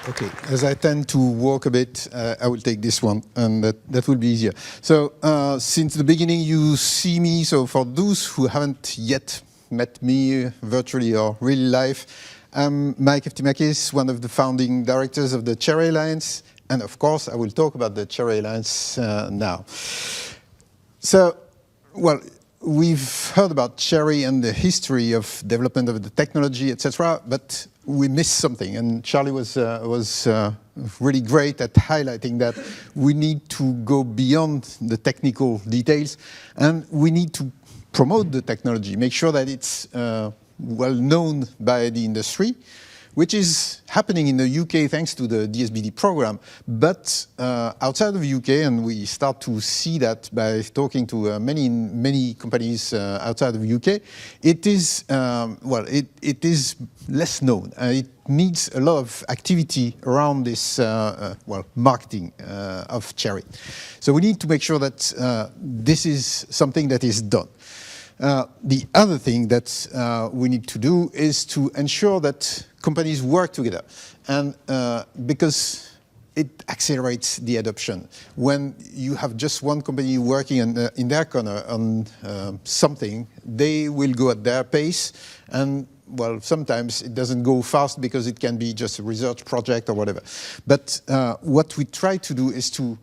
Okay, as I tend to walk a bit, I will take this one, and that will be easier. So, since the beginning, you see me. So, for those who haven't yet met me virtually or really live, I'm Mike Eftimakis, one of the founding directors of the CHERI Alliance, and of course, I will talk about the CHERI Alliance now. So, well, we've heard about CHERI and the history of development of the technology, etc., but we missed something, and Charlie was really great at highlighting that we need to go beyond the technical details, and we need to promote the technology, make sure that it's well known by the industry, which is happening in the UK thanks to the DSBD program. But outside of the UK, and we start to see that by talking to many companies outside of the UK, it is, well, it is less known. It needs a lot of activity around this, well, marketing of CHERI. So we need to make sure that this is something that is done. The other thing that we need to do is to ensure that companies work together, and because it accelerates the adoption. When you have just one company working in their corner on something, they will go at their pace, and well, sometimes it doesn't go fast because it can be just a research project or whatever. But what we try to do is to,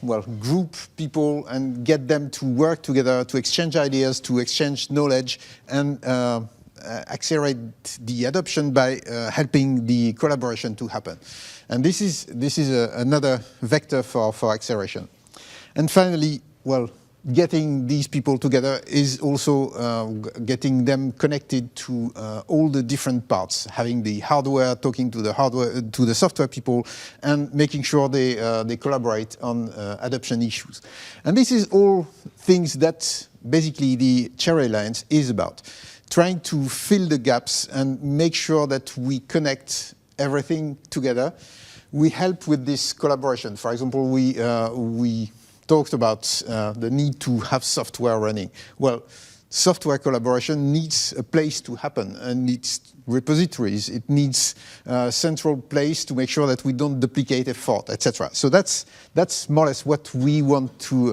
well, group people and get them to work together, to exchange ideas, to exchange knowledge, and accelerate the adoption by helping the collaboration to happen. And this is another vector for acceleration. And finally, well, getting these people together is also getting them connected to all the different parts, having the hardware, talking to the hardware, to the software people, and making sure they collaborate on adoption issues. And this is all things that basically the CHERI Alliance is about, trying to fill the gaps and make sure that we connect everything together. We help with this collaboration. For example, we talked about the need to have software running. Well, software collaboration needs a place to happen, and needs repositories. It needs a central place to make sure that we don't duplicate effort, etc. So that's more or less what we want to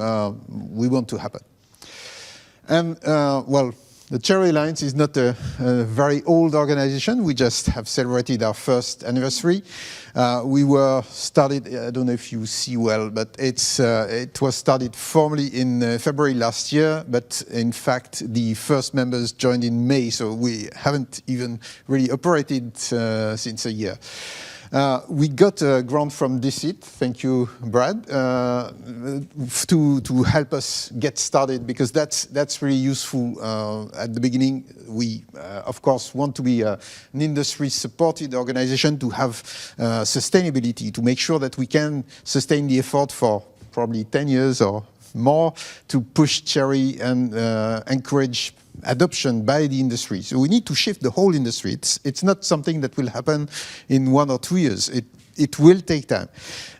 happen. And well, the CHERI Alliance is not a very old organization. We just have celebrated our first anniversary. We were started, I don't know if you see well, but it was started formally in February last year, but in fact the first members joined in May, so we haven't even really operated since a year. We got a grant from DCIT, thank you, Brad, to help us get started, because that's really useful at the beginning. We, of course, want to be an industry-supported organization to have sustainability, to make sure that we can sustain the effort for probably 10 years or more to push CHERI and encourage adoption by the industry. So we need to shift the whole industry. It's not something that will happen in 1 or 2 years. It will take time.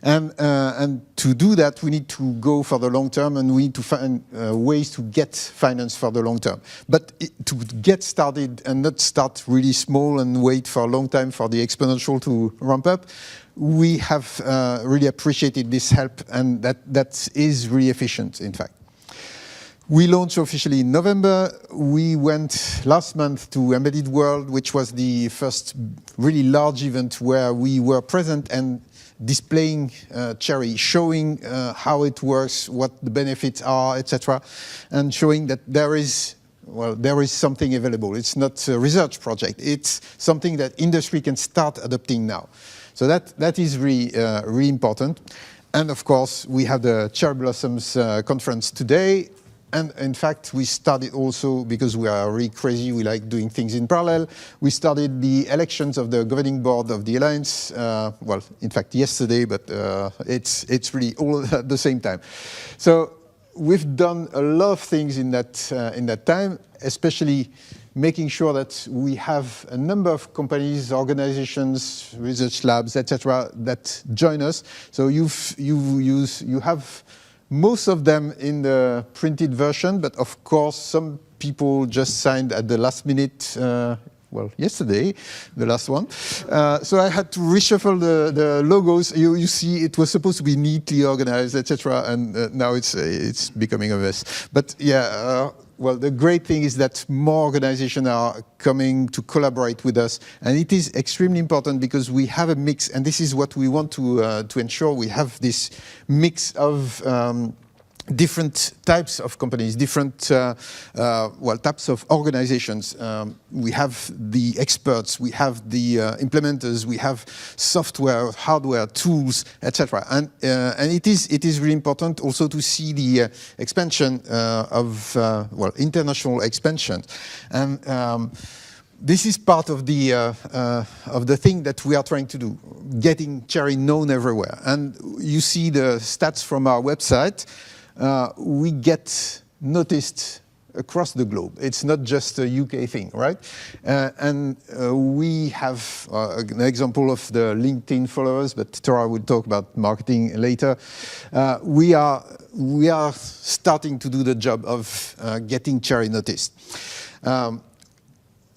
And to do that, we need to go for the long term, and we need to find ways to get finance for the long term. But to get started and not start really small and wait for a long time for the exponential to ramp up, we have really appreciated this help, and that is really efficient, in fact. We launched officially in November. We went last month to Embedded World, which was the first really large event where we were present and displaying CHERI, showing how it works, what the benefits are, etc., and showing that there is something available. It's not a research project. It's something that industry can start adopting now. So that is really, really important. And of course, we have the Cherry Blossoms conference today. And in fact, we started also, because we are really crazy, we like doing things in parallel, we started the elections of the governing board of the Alliance, well, in fact, yesterday, but it's really all at the same time. So we've done a lot of things in that time, especially making sure that we have a number of companies, organizations, research labs, etc., that join us. So you have most of them in the printed version, but of course some people just signed at the last minute well, yesterday, the last one. So I had to reshuffle the logos. You see, it was supposed to be neatly organized, etc., and now it's becoming a mess. But yeah, well, the great thing is that more organizations are coming to collaborate with us, and it is extremely important because we have a mix, and this is what we want to ensure. We have this mix of different types of companies, different types of organizations. We have the experts, we have the implementers, we have software, hardware, tools, etc. And it is really important also to see the expansion of international expansion. And this is part of the thing that we are trying to do, getting CHERI known everywhere. And you see the stats from our website. We get noticed across the globe. It's not just a UK thing, right? We have an example of the LinkedIn followers, but Tora will talk about marketing later. We are starting to do the job of getting CHERI noticed.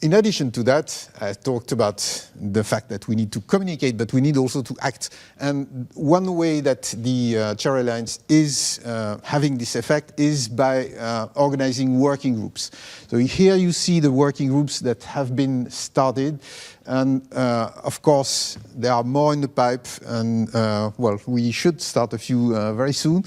In addition to that, I talked about the fact that we need to communicate, but we need also to act. And one way that the CHERI Alliance is having this effect is by organizing working groups. So here you see the working groups that have been started. And of course, there are more in the pipe. And we should start a few very soon.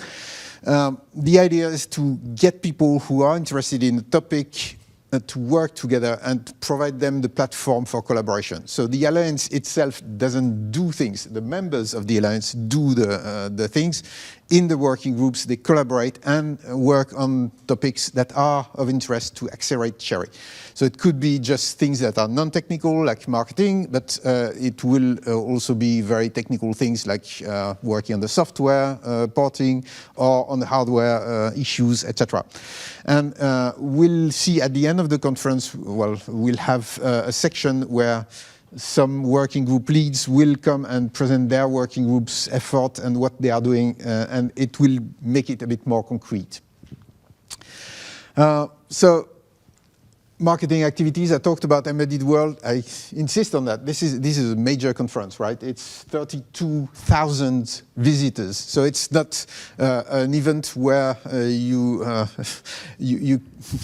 The idea is to get people who are interested in the topic to work together and provide them the platform for collaboration. So the Alliance itself doesn't do things. The members of the Alliance do the things. In the working groups, they collaborate and work on topics that are of interest to accelerate CHERI. So it could be just things that are non-technical, like marketing, but it will also be very technical things like working on the software, porting, or on the hardware issues, etc. And we'll see at the end of the conference, we'll have a section where some working group leads will come and present their working group's effort and what they are doing, and it will make it a bit more concrete. So marketing activities, I talked about Embedded World. I insist on that. This is a major conference, right? It's 32,000 visitors. So it's not an event where you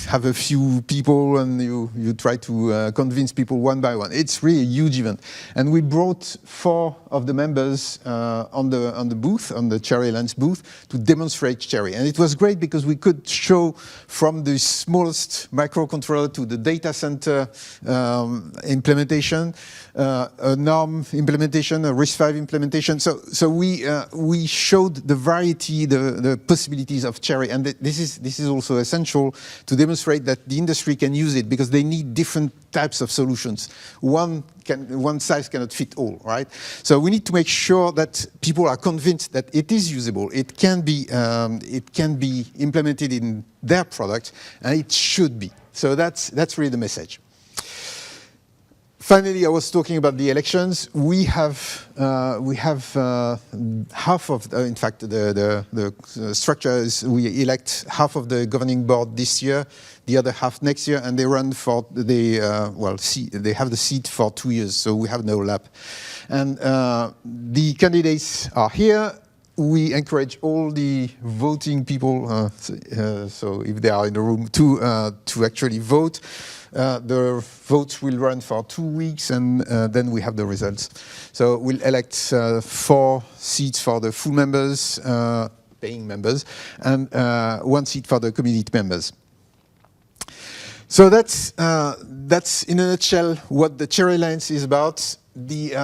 have a few people and you try to convince people one by one. It's really a huge event. And we brought 4 of the members on the booth, on the CHERI Alliance booth, to demonstrate CHERI. And it was great because we could show from the smallest microcontroller to the data center implementation, a NORM implementation, a RISC-V implementation. So we showed the variety, the possibilities of CHERI, and this is also essential to demonstrate that the industry can use it because they need different types of solutions. One size cannot fit all, right? So we need to make sure that people are convinced that it is usable, it can be implemented in their product, and it should be. So that's really the message. Finally, I was talking about the elections. We have half of, in fact, the structure is we elect half of the governing board this year, the other half next year, and they run for they have the seat for 2 years, so we have no lap. And the candidates are here. We encourage all the voting people, so if they are in the room, to actually vote. The votes will run for 2 weeks, and then we have the results. So we'll elect 4 seats for the full members, paying members, and 1 seat for the community members. So that's in a nutshell what the CHERI Alliance is about. The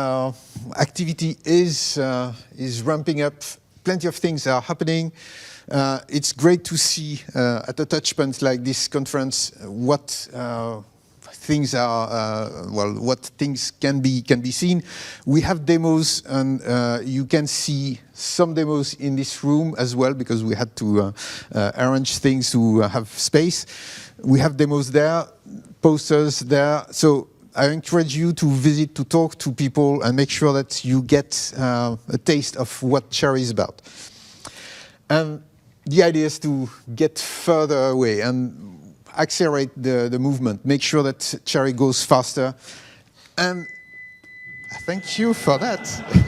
activity is ramping up. Plenty of things are happening. It's great to see at a touch point like this conference what things are what things can be seen. We have demos, and you can see some demos in this room as well because we had to arrange things to have space. We have demos there, posters there. So I encourage you to visit, to talk to people, and make sure that you get a taste of what CHERI is about. And the idea is to get further away. And accelerate the movement, make sure that CHERI goes faster. And thank you for that.